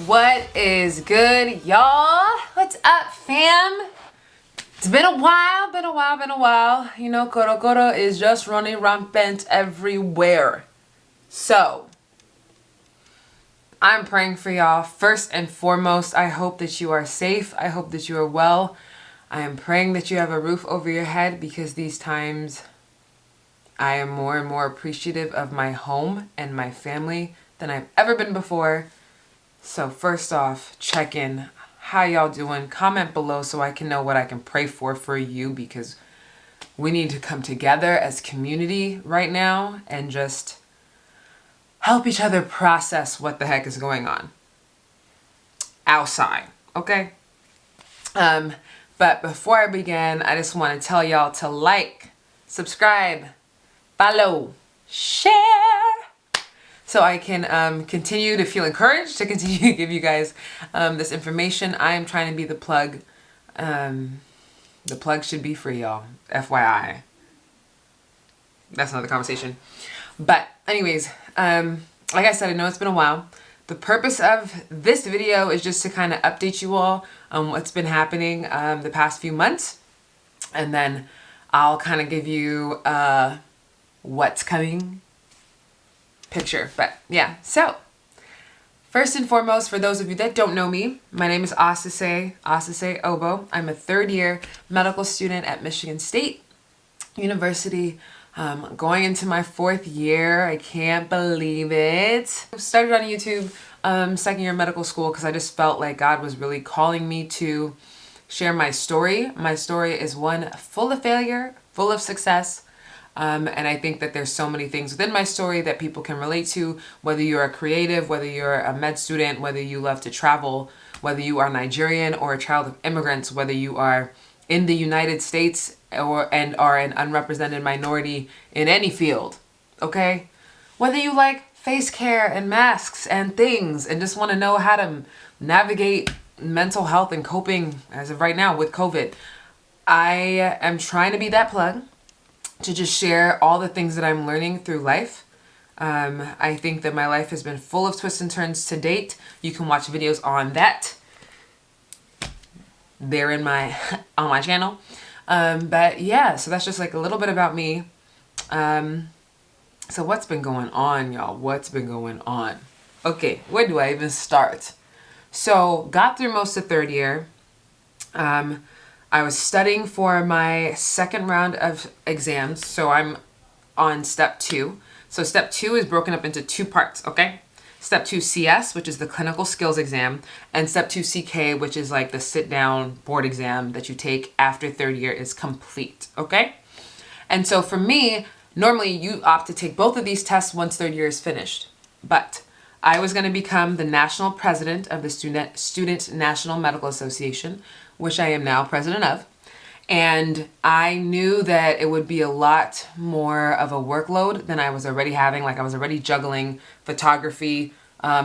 What is good, y'all? What's up, fam? It's been a while. You know, Coro is just running rampant everywhere. So, I'm praying for y'all. First and foremost, I hope that you are safe. I hope that you are well. I am praying that you have a roof over your head because these times I am more and more appreciative of my home and my family than I've ever been before. So first off, check in. How y'all doing? Comment below so I can know what I can pray for you, because we need to come together as community right now and just help each other process what the heck is going on outside, okay? But before I begin, I just want to tell y'all to like, subscribe, follow, share, so I can continue to feel encouraged to continue to give you guys this information. I am trying to be the plug. The plug should be free, y'all. FYI. That's another conversation. But anyways, like I said, I know it's been a while. The purpose of this video is just to kind of update you all on what's been happening the past few months. And then I'll kind of give you what's coming picture. But yeah, so first and foremost, for those of you that don't know me, my name is Asase Obo. I'm a third year medical student at Michigan State University, going into my fourth year. I can't believe it. I started on YouTube second year medical school because I just felt like God was really calling me to share my story. My story is one full of failure, full of success. And I think that there's so many things within my story that people can relate to, whether you're a creative, whether you're a med student, whether you love to travel, whether you are Nigerian or a child of immigrants, whether you are in the United States and are an unrepresented minority in any field, okay? Whether you like face care and masks and things and just want to know how to navigate mental health and coping as of right now with COVID. I am trying to be that plug to just share all the things that I'm learning through life. I think that my life has been full of twists and turns to date. You can watch videos on that. They're in my on my channel. But yeah, so that's just like a little bit about me. So what's been going on, y'all? What's been going on? Okay, where do I even start? So got through most of third year. I was studying for my second round of exams, so I'm on step 2. So step 2 is broken up into 2 parts, okay? Step 2 CS, which is the clinical skills exam, and step 2 CK, which is like the sit-down board exam that you take after third year is complete, okay? And so for me, normally you opt to take both of these tests once third year is finished, but I was going to become the national president of the Student National Medical Association, which I am now president of. And I knew that it would be a lot more of a workload than I was already having. Like I was already juggling photography,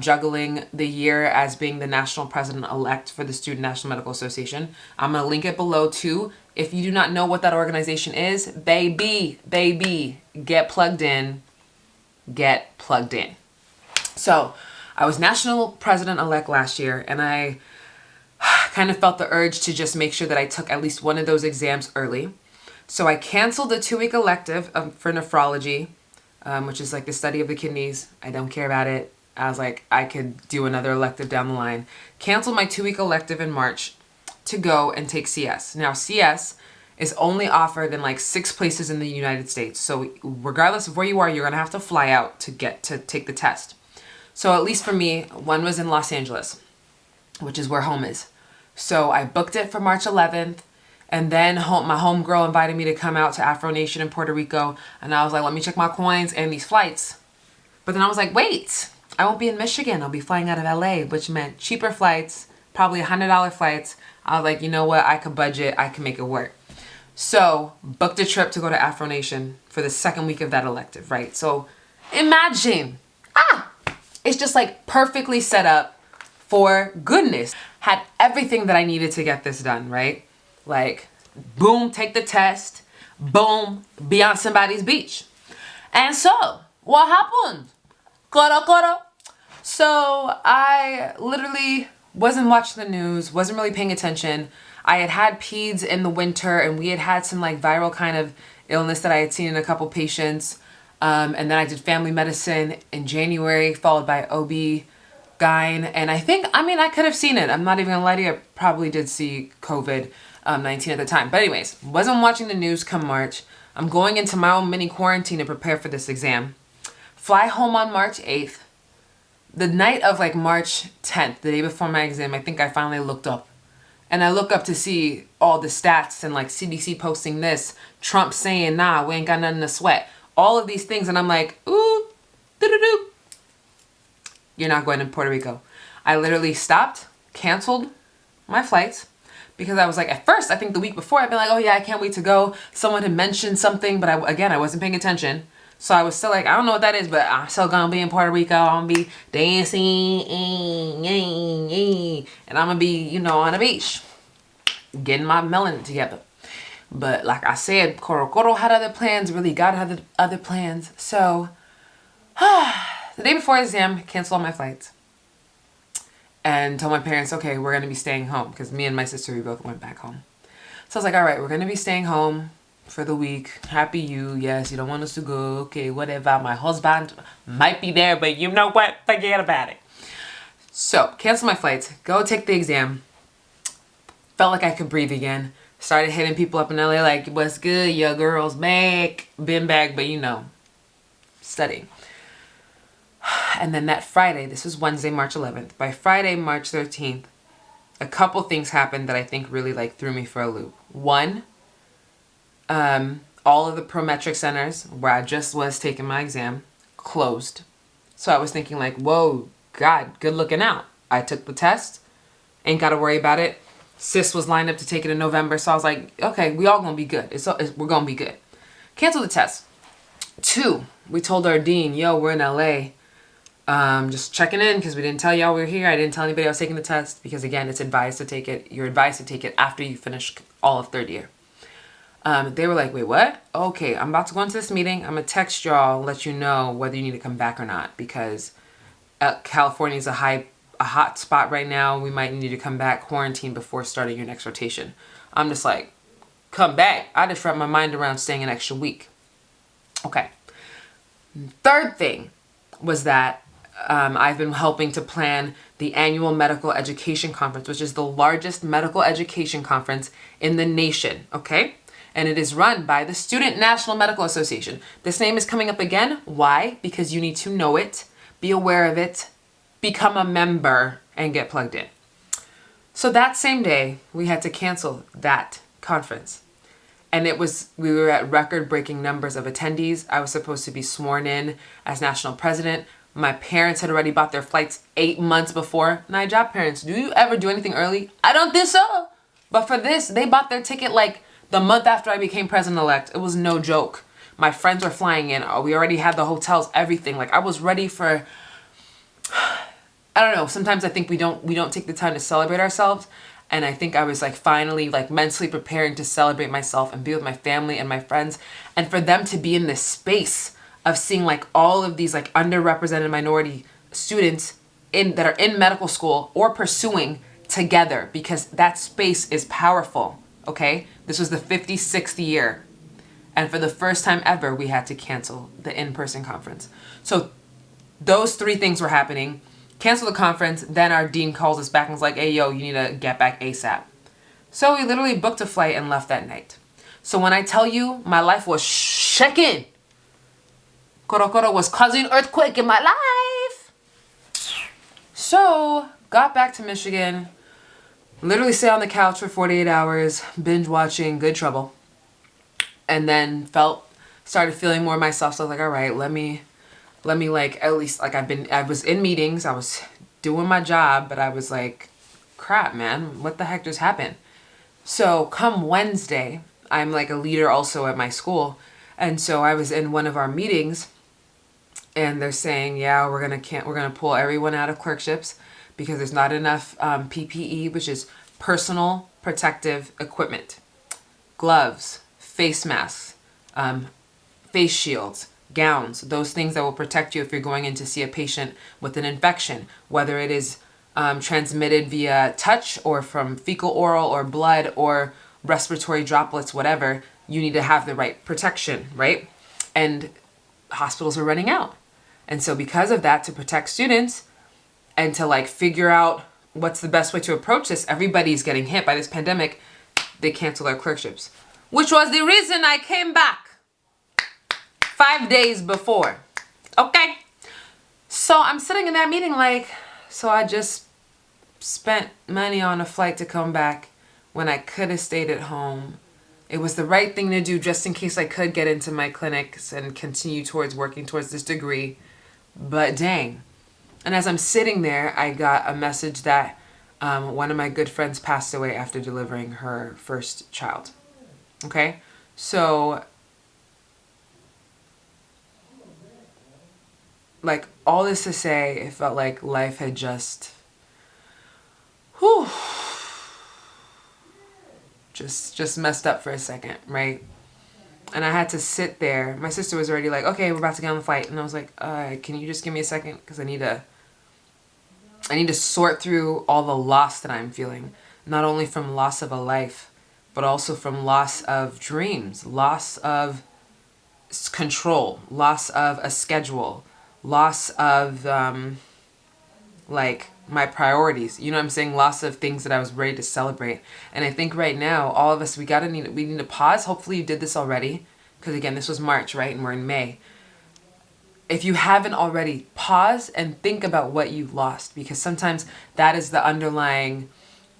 juggling the year as being the national president-elect for the Student National Medical Association. I'm going to link it below too. If you do not know what that organization is, baby, get plugged in. Get plugged in. So I was national president-elect last year, and I kind of felt the urge to just make sure that I took at least one of those exams early. So I canceled the 2-week elective for nephrology, which is like the study of the kidneys. I don't care about it. I was like, I could do another elective down the line. Canceled my 2-week elective in March to go and take CS. Now CS is only offered in like 6 places in the United States. So regardless of where you are, you're gonna have to fly out to get to take the test. So at least for me, one was in Los Angeles, which is where home is. So I booked it for March 11th, and then my homegirl invited me to come out to Afro Nation in Puerto Rico, and I was like, let me check my coins and these flights. But then I was like, wait, I won't be in Michigan. I'll be flying out of LA, which meant cheaper flights, probably $100 flights. I was like, you know what? I could budget. I can make it work. So booked a trip to go to Afro Nation for the second week of that elective, right? So imagine, it's just like perfectly set up for goodness. Had everything that I needed to get this done, right? Like, boom, take the test. Boom, be on somebody's beach. And so, what happened? So I literally wasn't watching the news, wasn't really paying attention. I had had peds in the winter, and we had had some like viral kind of illness that I had seen in a couple patients. And then I did family medicine in January, followed by OB-GYN. And I think, I mean, I could have seen it. I'm not even gonna lie to you. I probably did see COVID-19 at the time. But anyways, wasn't watching the news come March. I'm going into my own mini quarantine to prepare for this exam. Fly home on March 8th. The night of like March 10th, the day before my exam, I think I finally looked up. And I look up to see all the stats and like CDC posting this, Trump saying, nah, we ain't got nothing to sweat. All of these things. And I'm like, ooh, doo-doo-doo. You're not going to Puerto Rico. I literally stopped, canceled my flights. Because I was like, at first, I think the week before, I'd been like, oh yeah, I can't wait to go. Someone had mentioned something, but I wasn't paying attention. So I was still like, I don't know what that is, but I'm still gonna be in Puerto Rico. I'm gonna be dancing, and I'm gonna be, on the beach, getting my melon together. But like I said, Coro had other plans, really God had other plans. So the day before the exam, canceled all my flights. And told my parents, okay, we're going to be staying home. Because me and my sister, we both went back home. So I was like, all right, we're going to be staying home for the week. Happy you. Yes, you don't want us to go. Okay, whatever. My husband might be there, but you know what? Forget about it. So, cancel my flights. Go take the exam. Felt like I could breathe again. Started hitting people up in LA like, what's good? Your girl's back. Been back, but studying. And then that Friday, this was Wednesday, March 11th. By Friday, March 13th, a couple things happened that I think really threw me for a loop. One, all of the Prometric centers where I just was taking my exam closed. So I was thinking like, whoa, God, good looking out. I took the test, ain't got to worry about it. Sis was lined up to take it in November. So I was like, okay, we all gonna be good. We're gonna be good. Cancel the test. Two, we told our dean, yo, we're in LA. Just checking in because we didn't tell y'all we were here. I didn't tell anybody I was taking the test because again, it's advised to take it. You're advised to take it after you finish all of third year. They were like, wait, what? Okay, I'm about to go into this meeting. I'm gonna text y'all, let you know whether you need to come back or not because California is a hot spot right now. We might need to come back quarantine before starting your next rotation. I'm just like, come back. I just wrapped my mind around staying an extra week. Okay. Third thing was that I've been helping to plan the annual medical education conference, which is the largest medical education conference in the nation, okay? And it is run by the Student National Medical Association. This name is coming up again. Why? Because you need to know it, be aware of it, become a member, and get plugged in. So that same day, we had to cancel that conference. And we were at record-breaking numbers of attendees. I was supposed to be sworn in as national president. My parents had already bought their flights 8 months before. Job parents, do you ever do anything early? I don't think so. But for this, they bought their ticket like the month after I became president-elect. It was no joke. My friends were flying in. We already had the hotels, everything. Like I was ready for, I don't know. Sometimes I think we don't take the time to celebrate ourselves. And I think I was finally mentally preparing to celebrate myself and be with my family and my friends. And for them to be in this space of seeing all of these underrepresented minority students that are in medical school or pursuing together, because that space is powerful. Okay. This was the 56th year. And for the first time ever, we had to cancel the in-person conference. So those three things were happening. Cancel the conference. Then our dean calls us back and was like, hey, yo, you need to get back ASAP. So we literally booked a flight and left that night. So when I tell you my life was shaking, Coro was causing earthquake in my life. So got back to Michigan, literally stayed on the couch for 48 hours, binge watching Good Trouble. And then started feeling more myself. So I was like, all right, let me at least I was in meetings, I was doing my job, but I was like, crap, man, what the heck just happened? So come Wednesday, I'm a leader also at my school. And so I was in one of our meetings and they're saying, yeah, we're going to pull everyone out of clerkships because there's not enough PPE, which is personal protective equipment, gloves, face masks, face shields, gowns, those things that will protect you if you're going in to see a patient with an infection, whether it is transmitted via touch or from fecal oral or blood or respiratory droplets, whatever. You need to have the right protection, right? And hospitals are running out. And so because of that, to protect students and to like figure out what's the best way to approach this, everybody's getting hit by this pandemic. They canceled our clerkships, which was the reason I came back 5 days before. Okay. So I'm sitting in that meeting like, so I just spent money on a flight to come back when I could have stayed at home. It was the right thing to do just in case I could get into my clinics and continue towards working towards this degree. But dang. And as I'm sitting there, I got a message that one of my good friends passed away after delivering her first child. Okay? So, like, all this to say, it felt like life had just, just messed up for a second, right? And I had to sit there. My sister was already like, okay, we're about to get on the flight. And I was like, can you just give me a second? Because I need to sort through all the loss that I'm feeling. Not only from loss of a life, but also from loss of dreams, loss of control, loss of a schedule, loss of like my priorities. You know what I'm saying? Loss of things that I was ready to celebrate. And I think right now, all of us, we need to pause. Hopefully you did this already. Because again, this was March, right? And we're in May. If you haven't already, pause and think about what you've lost. Because sometimes that is the underlying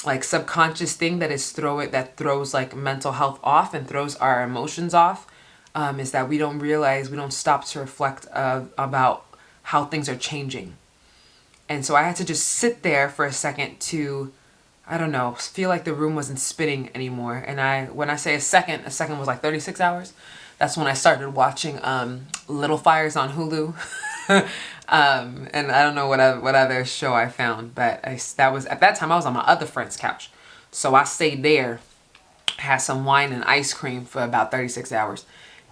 like subconscious thing that throws like mental health off and throws our emotions off. Is that we don't stop to reflect about how things are changing. And so I had to just sit there for a second to, I don't know, feel like the room wasn't spinning anymore. And when I say a second was like 36 hours. That's when I started watching Little Fires on Hulu. And I don't know what other show I found, but at that time I was on my other friend's couch. So I stayed there, had some wine and ice cream for about 36 hours.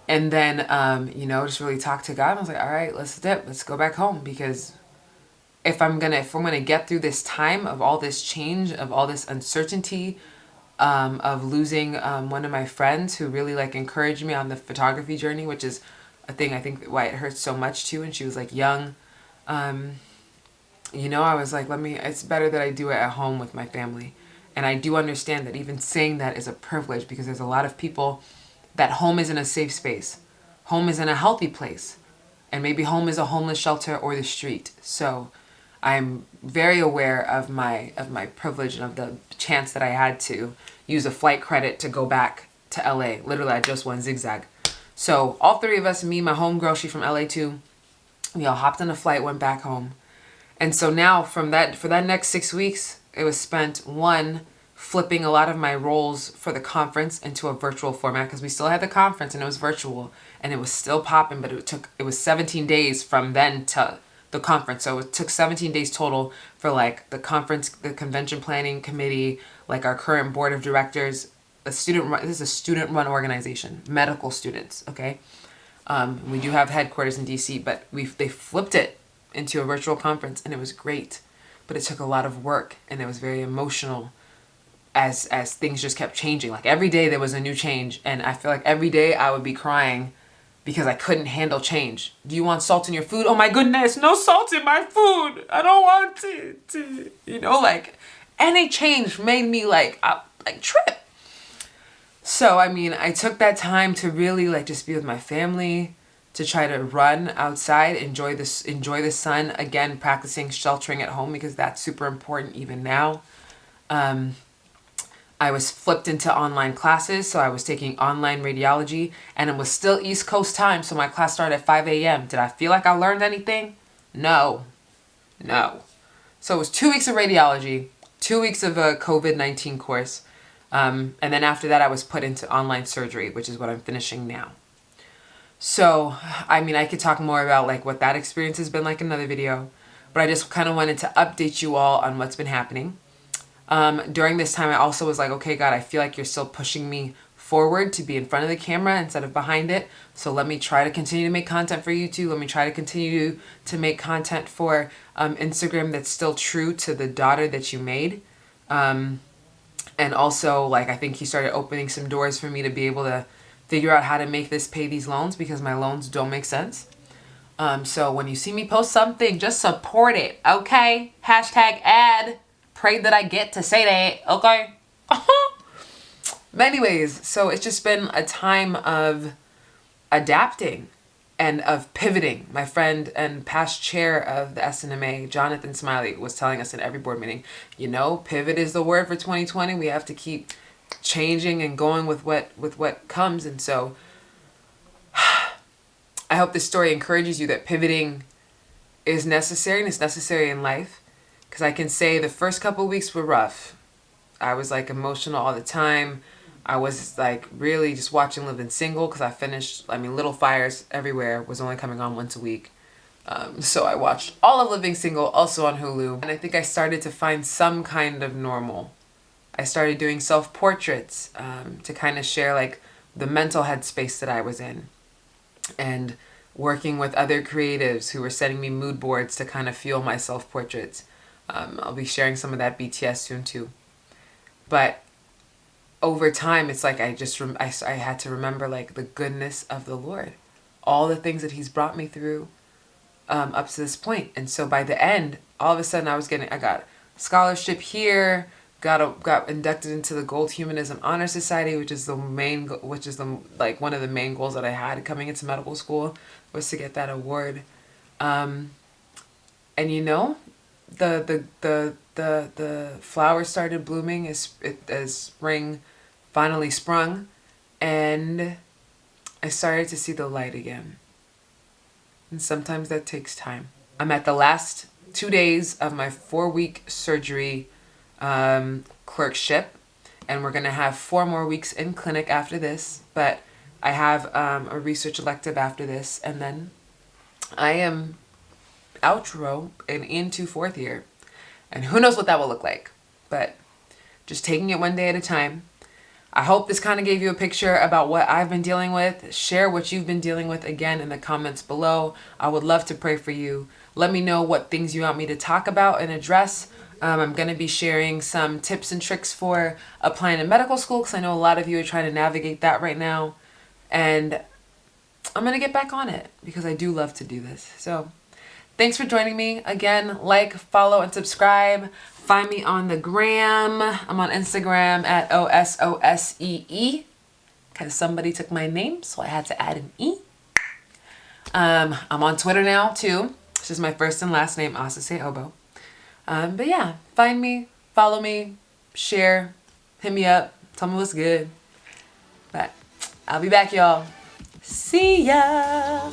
And then, just really talked to God. I was like, all right, let's go back home, because if I'm gonna get through this time of all this change, of all this uncertainty, of losing one of my friends who really like encouraged me on the photography journey, which is a thing I think why it hurts so much too. And she was like young. I was like, it's better that I do it at home with my family. And I do understand that even saying that is a privilege, because there's a lot of people that home isn't a safe space. Home isn't a healthy place. And maybe home is a homeless shelter or the street. So I'm very aware of my privilege and of the chance that I had to use a flight credit to go back to LA. Literally, I just went zigzag. So all three of us, me, my homegirl, she from LA too, we all hopped on a flight, went back home. And so now for that next 6 weeks, it was spent, one, flipping a lot of my roles for the conference into a virtual format, because we still had the conference and it was virtual and it was still popping, but it was 17 days from then to the conference. So it took 17 days total for like the conference, the convention planning committee, like our current board of directors, this is a student run organization, medical students. Okay. We do have headquarters in DC, but they flipped it into a virtual conference, and it was great, but it took a lot of work, and it was very emotional as things just kept changing. Like every day there was a new change, and I feel like every day I would be crying because I couldn't handle change. Do you want salt in your food? Oh my goodness, no salt in my food. I don't want it. Any change made me like trip. So, I took that time to really just be with my family, to try to run outside, enjoy the sun, again, practicing sheltering at home, because that's super important even now. I was flipped into online classes, so I was taking online radiology, and it was still East Coast time, so my class started at 5 a.m. Did I feel like I learned anything? No. So it was 2 weeks of radiology, 2 weeks of a COVID-19 course, and then after that I was put into online surgery, which is what I'm finishing now. So, I could talk more about what that experience has been like in another video, but I just kind of wanted to update you all on what's been happening. During this time, I also was like, okay, God, I feel like you're still pushing me forward to be in front of the camera instead of behind it. So let me try to continue to make content for YouTube. Let me try to continue to make content for Instagram that's still true to the daughter that you made. And also, like, I think he started opening some doors for me to be able to figure out how to make this pay these loans, because my loans don't make sense. So when you see me post something, just support it, okay? Hashtag ad. Pray that I get to say that, okay? But anyways, so it's just been a time of adapting and of pivoting. My friend and past chair of the SNMA, Jonathan Smiley, was telling us in every board meeting, you know, pivot is the word for 2020. We have to keep changing and going with what comes. And so I hope this story encourages you that pivoting is necessary, and it's necessary in life. Because I can say the first couple of weeks were rough. I was like emotional all the time. I was like really just watching Living Single, because I finished, Little Fires Everywhere was only coming on once a week. So I watched all of Living Single, also on Hulu. And I think I started to find some kind of normal. I started doing self-portraits to kind of share like the mental headspace that I was in. And working with other creatives who were sending me mood boards to kind of fuel my self-portraits. I'll be sharing some of that BTS soon too. But over time, it's like I had to remember like the goodness of the Lord, all the things that He's brought me through up to this point. And so by the end, all of a sudden I got scholarship here, got inducted into the Gold Humanism Honor Society, which is one of the main goals that I had coming into medical school, was to get that award. And you know, the flowers started blooming as spring finally sprung, and I started to see the light again. And sometimes that takes time. I'm at the last 2 days of my 4-week surgery clerkship, and we're gonna have 4 more weeks in clinic after this, but I have a research elective after this, and then I am outro and into 4th year, and who knows what that will look like, but just taking it one day at a time. I hope this kind of gave you a picture about what I've been dealing with. Share what you've been dealing with again in the comments below. I would love to pray for you. Let me know what things you want me to talk about and address. I'm going to be sharing some tips and tricks for applying to medical school, because I know a lot of you are trying to navigate that right now. And I'm going to get back on it because I do love to do this. So thanks for joining me. Again, like, follow, and subscribe. Find me on the gram. I'm on Instagram at OSOSEE, because somebody took my name, so I had to add an E. I'm on Twitter now too. This is my first and last name, Asase Obo. But yeah, find me, follow me, share, hit me up, tell me what's good. But I'll be back, y'all. See ya.